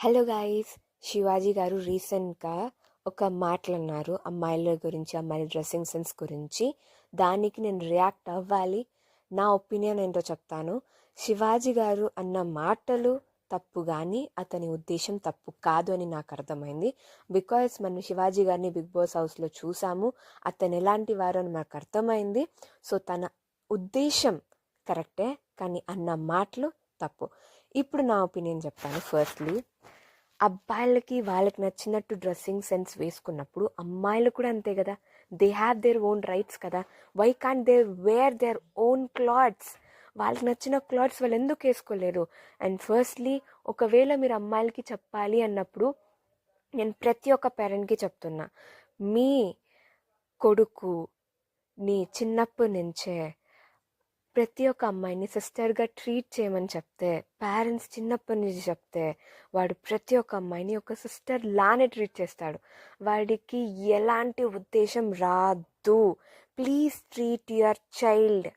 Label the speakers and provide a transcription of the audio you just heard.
Speaker 1: Hello guys, Shivaji గారు రీసెంట్గా ఒక మాటలు అన్నారు అమ్మాయిల గురించి, అమ్మాయిల డ్రెస్సింగ్ సెన్స్ గురించి. దానికి నేను రియాక్ట్ అవ్వాలి. నా ఒపీనియన్ ఏంటో చెప్తాను. శివాజీ గారు అన్న మాటలు తప్పు కానీ అతని ఉద్దేశం తప్పు కాదు అని నాకు అర్థమైంది. బికాస్ మనం శివాజీ గారిని బిగ్ బాస్ హౌస్లో చూసాము. అతను ఎలాంటి వారు అని మనకు అర్థమైంది. సో తన ఉద్దేశం కరెక్టే, కానీ అన్న మాటలు తప్పు. ఇప్పుడు నా ఒపీనియన్ చెప్తాను. ఫస్ట్లీ, అబ్బాయిలకి వాళ్ళకి నచ్చినట్టు డ్రెస్సింగ్ సెన్స్ వేసుకున్నప్పుడు అమ్మాయిలు కూడా అంతే కదా. They have their own rights కదా. Why can't they wear their own clothes? వాళ్ళకి నచ్చిన క్లాత్స్ వాళ్ళు ఎందుకు వేసుకోలేరు? అండ్ ఫస్ట్లీ, ఒకవేళ మీరు అమ్మాయిలకి చెప్పాలి అన్నప్పుడు నేను ప్రతి ఒక్క పేరెంట్కి చెప్తున్నా, మీ కొడుకు నీ చిన్నప్పటి నుంచే ప్రతి ఒక్క అమ్మాయిని సిస్టర్గా ట్రీట్ చేయమని చెప్తే, పేరెంట్స్ చిన్నప్పటి నుంచి చెప్తే, వాడు ప్రతి ఒక్క అమ్మాయిని ఒక సిస్టర్ లానే ట్రీట్ చేస్తాడు. వాడికి ఎలాంటి ఉద్దేశం రాదు. Please treat your child